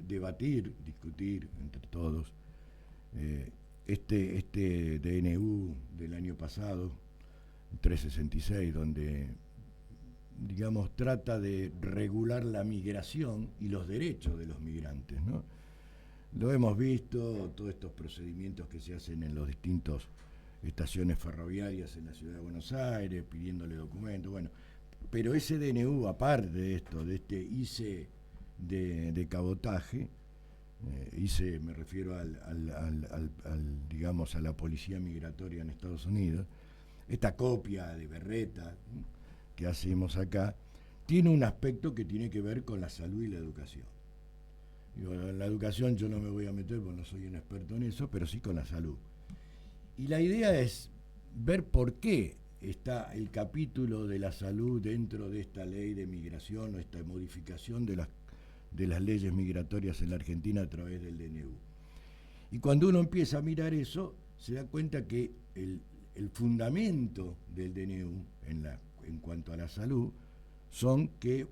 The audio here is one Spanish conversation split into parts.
debatir, discutir entre todos este DNU del año pasado, 366, donde, digamos, trata de regular la migración y los derechos de los migrantes, ¿no? Lo hemos visto, todos estos procedimientos que se hacen en los distintos estaciones ferroviarias en la ciudad de Buenos Aires, pidiéndole documentos, bueno, pero ese DNU, aparte de esto, de este ICE de cabotaje, ICE me refiero digamos, a la policía migratoria en Estados Unidos, esta copia de berreta que hacemos acá, tiene un aspecto que tiene que ver con la salud y la educación. Digo, la educación yo no me voy a meter porque no soy un experto en eso, pero sí con la salud. Y la idea es ver por qué está el capítulo de la salud dentro de esta ley de migración o esta modificación de las leyes migratorias en la Argentina a través del DNU. Y cuando uno empieza a mirar eso, se da cuenta que el fundamento del DNU en cuanto a la salud son que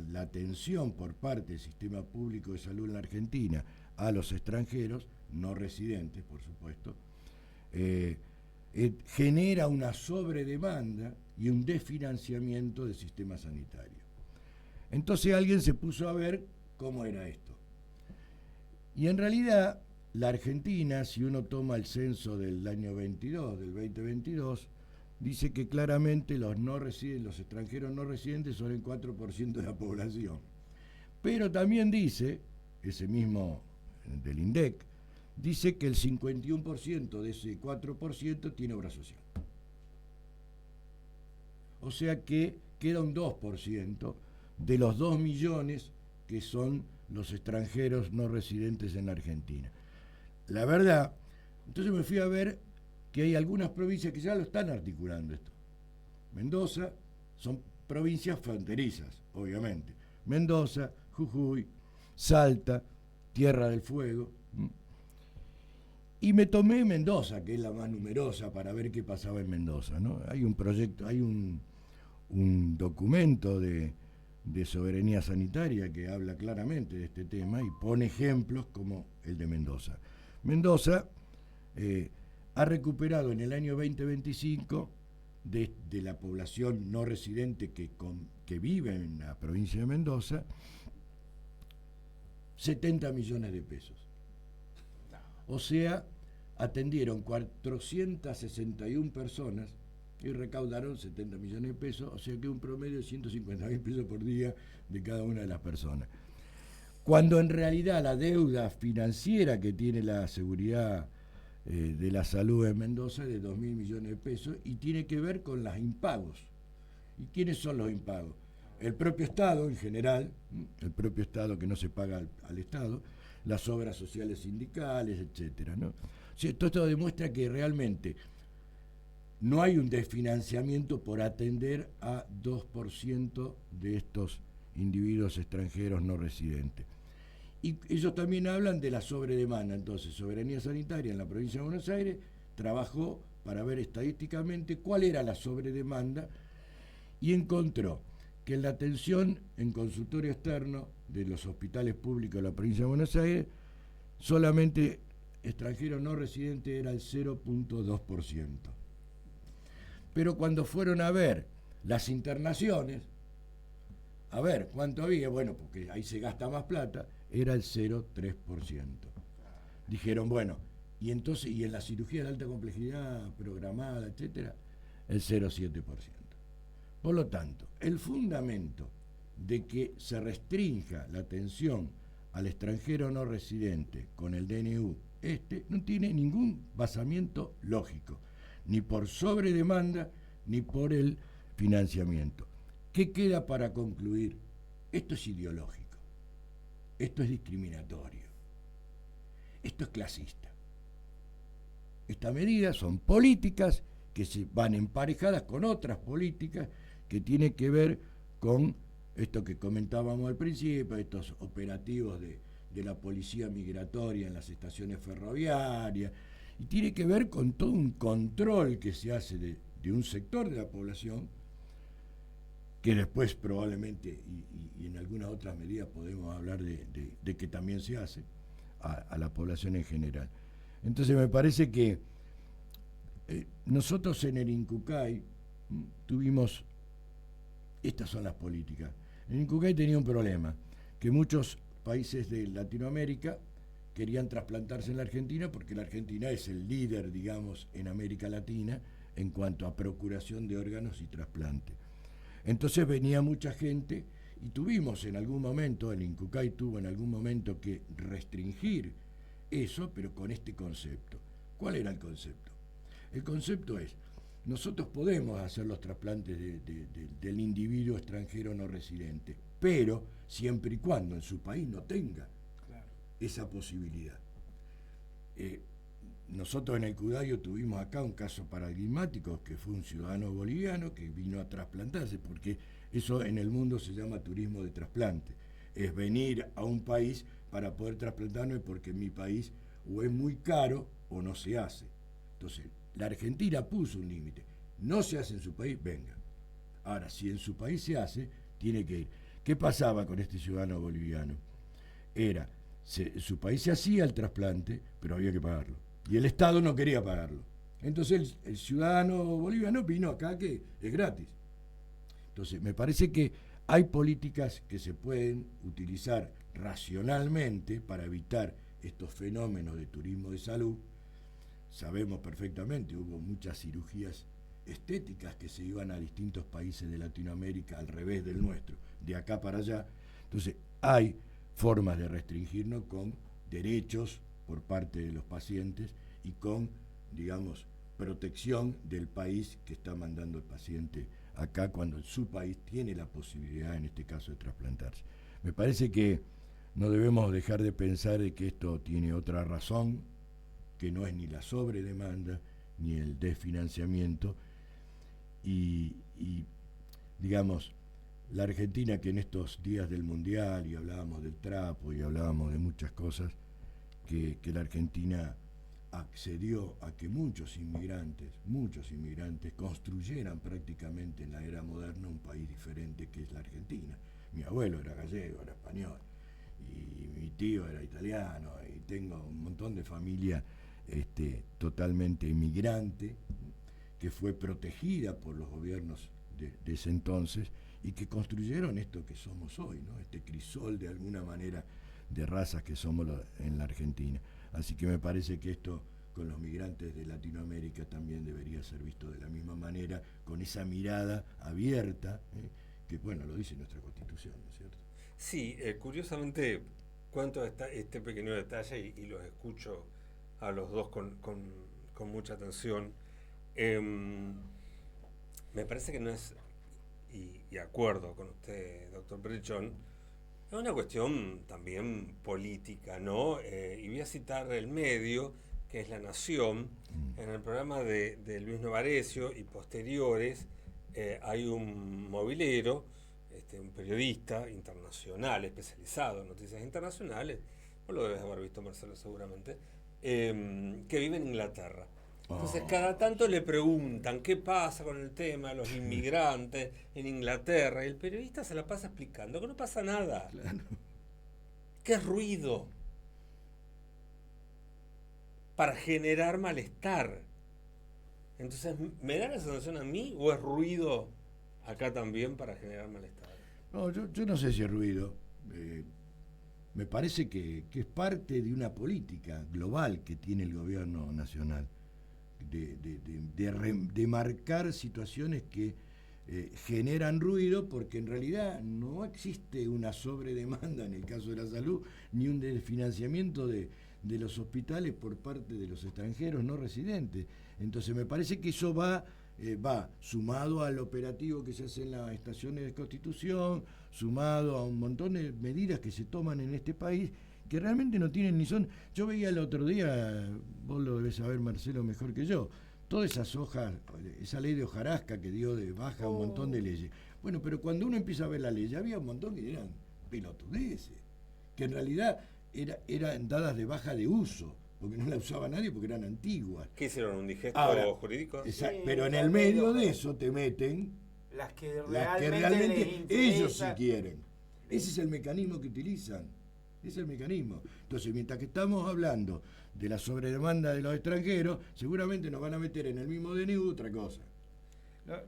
la atención por parte del sistema público de salud en la Argentina a los extranjeros, no residentes por supuesto, genera una sobredemanda y un desfinanciamiento del sistema sanitario. Entonces alguien se puso a ver cómo era esto. Y en realidad la Argentina, si uno toma el censo del año 22, del 2022, dice que claramente los extranjeros no residentes son el 4% de la población. Pero también dice, ese mismo del INDEC, dice que el 51% de ese 4% tiene obra social. O sea que queda un 2% de los 2 millones que son los extranjeros no residentes en la Argentina. La verdad, entonces me fui a ver que hay algunas provincias que ya lo están articulando esto. Mendoza, son provincias fronterizas, obviamente. Mendoza, Jujuy, Salta, Tierra del Fuego. Y me tomé Mendoza, que es la más numerosa, para ver qué pasaba en Mendoza, ¿no? Hay un proyecto, hay un documento de soberanía sanitaria que habla claramente de este tema y pone ejemplos como el de Mendoza. Mendoza ha recuperado en el año 2025 de la población no residente que vive en la provincia de Mendoza 70 millones de pesos. O sea, atendieron 461 personas y recaudaron 70 millones de pesos, o sea que un promedio de 150.000 pesos por día de cada una de las personas. Cuando en realidad la deuda financiera que tiene la seguridad de la salud en Mendoza es de 2.000 millones de pesos y tiene que ver con los impagos. ¿Y quiénes son los impagos? El propio Estado en general, el propio Estado que no se paga al Estado, las obras sociales sindicales, etcétera, ¿no? O sea, todo esto demuestra que realmente no hay un desfinanciamiento por atender a 2% de estos individuos extranjeros no residentes. Y ellos también hablan de la sobredemanda. Entonces, Soberanía Sanitaria en la provincia de Buenos Aires trabajó para ver estadísticamente cuál era la sobredemanda y encontró que en la atención en consultorio externo de los hospitales públicos de la provincia de Buenos Aires, solamente extranjero no residente era el 0.2%. Pero cuando fueron a ver las internaciones, a ver cuánto había, bueno, porque ahí se gasta más plata, era el 0.3%. Dijeron, bueno, y entonces, y en la cirugía de alta complejidad programada, etcétera, el 0.7%. Por lo tanto, el fundamento de que se restrinja la atención al extranjero no residente con el DNU no tiene ningún basamiento lógico, ni por sobredemanda ni por el financiamiento. ¿Qué queda para concluir? Esto es ideológico, esto es discriminatorio, esto es clasista. Estas medidas son políticas que se van emparejadas con otras políticas que tienen que ver con esto que comentábamos al principio, estos operativos de la policía migratoria en las estaciones ferroviarias, y tiene que ver con todo un control que se hace de un sector de la población que después probablemente y en algunas otras medidas podemos hablar de que también se hace a la población en general. Entonces me parece que nosotros en el Incucay tuvimos, estas son las políticas. El Incucay tenía un problema, que muchos países de Latinoamérica querían trasplantarse en la Argentina porque la Argentina es el líder, digamos, en América Latina en cuanto a procuración de órganos y trasplante. Entonces venía mucha gente y tuvimos en algún momento, el Incucay tuvo en algún momento que restringir eso, pero con este concepto. ¿Cuál era el concepto? El concepto es, nosotros podemos hacer los trasplantes del individuo extranjero no residente, pero siempre y cuando en su país no tenga esa posibilidad. Nosotros en el Cudayo tuvimos acá un caso paradigmático, que fue un ciudadano boliviano que vino a trasplantarse, porque eso en el mundo se llama turismo de trasplante. Es venir a un país para poder trasplantarme porque en mi país o es muy caro o no se hace. Entonces, la Argentina puso un límite. No se hace en su país, venga. Ahora, si en su país se hace, tiene que ir. ¿Qué pasaba con este ciudadano boliviano? Su país se hacía el trasplante, pero había que pagarlo. Y el Estado no quería pagarlo. Entonces el ciudadano boliviano vino acá que es gratis. Entonces me parece que hay políticas que se pueden utilizar racionalmente para evitar estos fenómenos de turismo de salud. Sabemos perfectamente, hubo muchas cirugías estéticas que se iban a distintos países de Latinoamérica al revés del nuestro, de acá para allá. Entonces hay formas de restringirnos con derechos por parte de los pacientes y con, digamos, protección del país que está mandando el paciente acá cuando su país tiene la posibilidad, en este caso, de trasplantarse. Me parece que no debemos dejar de pensar de que esto tiene otra razón, que no es ni la sobredemanda ni el desfinanciamiento y digamos, la Argentina, que en estos días del Mundial, y hablábamos del trapo y hablábamos de muchas cosas, que la Argentina accedió a que muchos inmigrantes construyeran prácticamente en la era moderna un país diferente que es la Argentina. Mi abuelo era gallego, era español, y mi tío era italiano, y tengo un montón de familia totalmente inmigrante, que fue protegida por los gobiernos de ese entonces, y que construyeron esto que somos hoy, ¿no? Este crisol de alguna manera de razas que somos en la Argentina. Así que me parece que esto con los migrantes de Latinoamérica también debería ser visto de la misma manera, con esa mirada abierta, que bueno, lo dice nuestra Constitución, ¿no es cierto? Sí, curiosamente cuento este pequeño detalle y los escucho a los dos con mucha atención. Me parece que no es, y acuerdo con usted, doctor Brichon, es una cuestión también política, ¿no? Y voy a citar el medio, que es La Nación. En el programa de Luis Novarecio y posteriores hay un movilero, un periodista internacional, especializado en noticias internacionales, vos lo debes haber visto, Marcelo, seguramente, que vive en Inglaterra. Entonces, cada tanto le preguntan qué pasa con el tema de los inmigrantes en Inglaterra, y el periodista se la pasa explicando que no pasa nada. Claro. Que es ruido para generar malestar. Entonces, ¿me da la sensación a mí o es ruido acá también para generar malestar? No, yo no sé si es ruido. Me parece que es parte de una política global que tiene el gobierno nacional. De marcar situaciones que generan ruido, porque en realidad no existe una sobredemanda en el caso de la salud, ni un desfinanciamiento de los hospitales por parte de los extranjeros no residentes. Entonces me parece que eso va sumado al operativo que se hace en las estaciones de Constitución, sumado a un montón de medidas que se toman en este país, que realmente no tienen ni son. Yo veía el otro día, vos lo debés saber, Marcelo, mejor que yo, todas esas hojas, esa ley de hojarasca que dio de baja un montón de leyes. Bueno, pero cuando uno empieza a ver la ley, había un montón que eran pelotudeces, que en realidad eran dadas de baja de uso, porque no la usaba nadie porque eran antiguas. ¿Qué hicieron? ¿Un digesto jurídico? Pero en el medio de eso te meten las que las que realmente realmente les ellos sí interesa. quieren. Ese es el mecanismo que utilizan. Ese es el mecanismo. Entonces, mientras que estamos hablando de la sobredemanda de los extranjeros, seguramente nos van a meter en el mismo DNU otra cosa.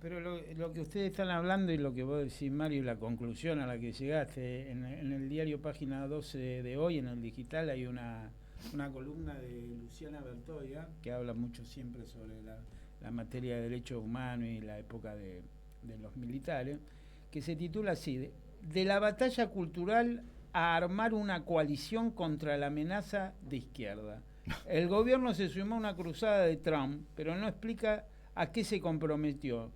Pero lo que ustedes están hablando y lo que vos decís, Mario, y la conclusión a la que llegaste, en el diario Página 12 de hoy, en el digital, hay una columna de Luciana Bertoia, que habla mucho siempre sobre la materia de derechos humanos y la época de los militares, que se titula así, de la batalla cultural a armar una coalición contra la amenaza de izquierda. El gobierno se sumó a una cruzada de Trump, pero no explica a qué se comprometió.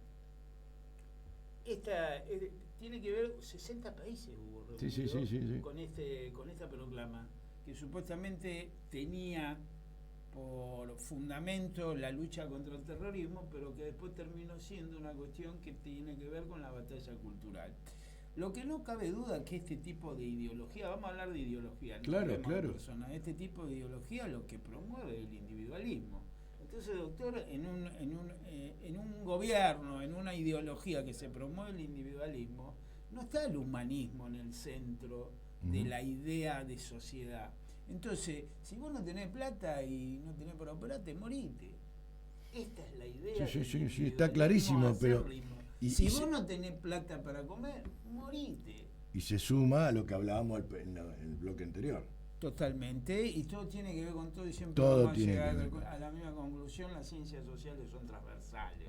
Tiene que ver, 60 países hubo Sí. con esta proclama, que supuestamente tenía por fundamento la lucha contra el terrorismo, pero que después terminó siendo una cuestión que tiene que ver con la batalla cultural. Lo que no cabe duda que este tipo de ideología, vamos a hablar de ideología, no claro, de personas, este tipo de ideología lo que promueve el individualismo. Entonces, doctor, en un gobierno, en una ideología que se promueve el individualismo, no está el humanismo en el centro de la idea de sociedad. Entonces, si vos no tenés plata y no tenés para operarte, morite. Esta es la idea. Sí, está clarísimo, pero... Si vos no tenés plata para comer, morite. Y se suma a lo que hablábamos en el bloque anterior. Totalmente, y todo tiene que ver con todo, y siempre todo vamos a tiene llegar que ver. a la misma conclusión: las ciencias sociales son transversales.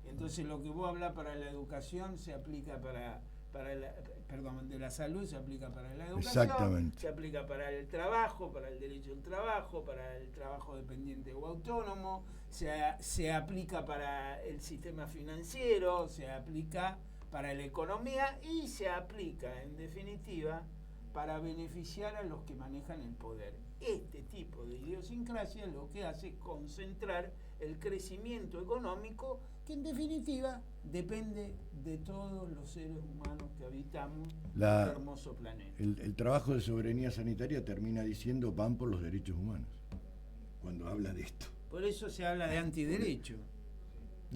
Entonces lo que vos hablas para la educación se aplica de la salud se aplica para la educación, se aplica para el trabajo, para el derecho al trabajo, para el trabajo dependiente o autónomo, se aplica para el sistema financiero, se aplica para la economía y se aplica, en definitiva, para beneficiar a los que manejan el poder. Este tipo de idiosincrasia lo que hace es concentrar el crecimiento económico, que en definitiva depende de todos los seres humanos que habitamos este hermoso planeta. El trabajo de soberanía sanitaria termina diciendo van por los derechos humanos, cuando habla de esto. Por eso se habla de antiderecho.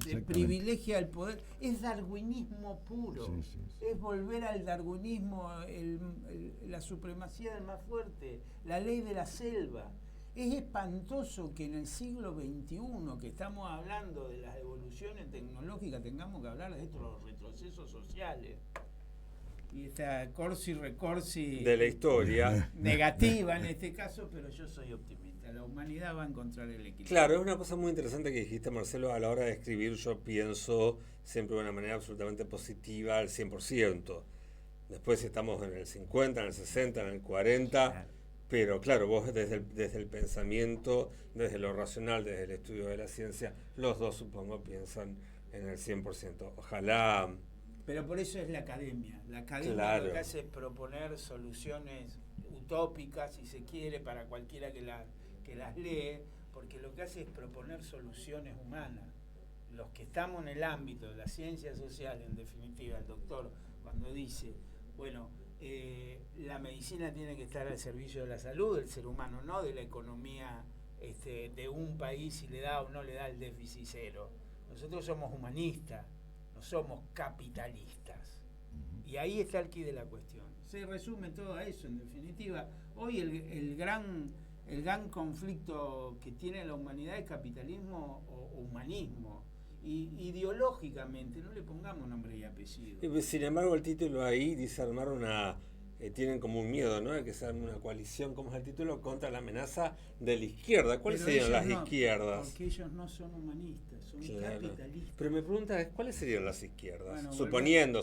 Se privilegia el poder. Es darwinismo puro. Sí. Es volver al darwinismo, la supremacía del más fuerte, la ley de la selva. Es espantoso que en el siglo XXI, que estamos hablando de las evoluciones tecnológicas, tengamos que hablar de estos los retrocesos sociales. Y esta corsi de la historia negativa en este caso, pero yo soy optimista. La humanidad va a encontrar el equilibrio. Claro, es una cosa muy interesante que dijiste, Marcelo. A la hora de escribir yo pienso siempre de una manera absolutamente positiva al 100%. Después estamos en el 50, en el 60, en el 40, claro. Pero claro, vos desde el pensamiento, desde lo racional, desde el estudio de la ciencia, los dos supongo piensan en el 100%. Ojalá... Pero por eso es la academia. La academia claro. Lo que hace es proponer soluciones utópicas, si se quiere, para cualquiera que las lee, porque lo que hace es proponer soluciones humanas. Los que estamos en el ámbito de la ciencia social, en definitiva, el doctor, cuando dice, bueno, la medicina tiene que estar al servicio de la salud del ser humano, no de la economía de un país, si le da o no le da el déficit cero. Nosotros somos humanistas, no somos capitalistas. Y ahí está el quid de la cuestión. Se resume todo a eso, en definitiva. Hoy el gran conflicto que tiene la humanidad es capitalismo o humanismo. Y ideológicamente, no le pongamos nombre y apellido. Sin embargo, el título ahí dice armar tienen como un miedo, ¿no? De que se arme una coalición, ¿cómo es el título? Contra la amenaza de la izquierda. ¿Cuáles serían las izquierdas? Porque ellos no son humanistas, son capitalistas. Pero me pregunta, ¿cuáles serían las izquierdas? Bueno, suponiendo,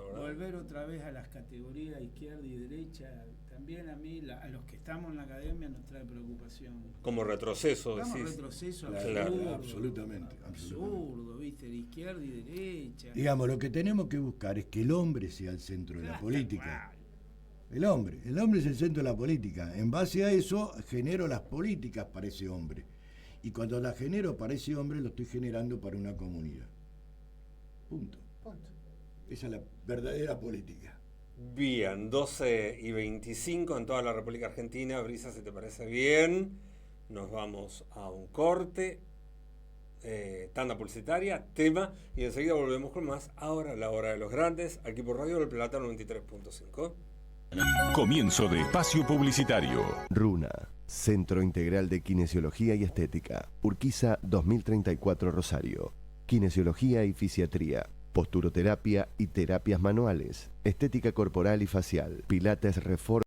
¿verdad? Volver otra vez a las categorías izquierda y derecha, también a mí, a los que estamos en la academia, nos trae preocupación. Como retroceso, decís. Como retroceso, claro, absolutamente. Absurdo, ¿viste? De izquierda y derecha. Digamos, lo que tenemos que buscar es que el hombre sea el centro de la política. El hombre es el centro de la política. En base a eso genero las políticas para ese hombre. Y cuando las genero para ese hombre, lo estoy generando para una comunidad. Punto. Esa es la verdadera política. Bien, 12:25 en toda la República Argentina. Brisa, si te parece bien, nos vamos a un corte. tanda publicitaria, tema, y enseguida volvemos con más. Ahora, la hora de los grandes, aquí por Radio del Plata 93.5. Comienzo de espacio publicitario. Runa, Centro Integral de Kinesiología y Estética. Urquiza 2034 Rosario. Kinesiología y fisiatría. Posturoterapia y terapias manuales. Estética corporal y facial. Pilates Reforma.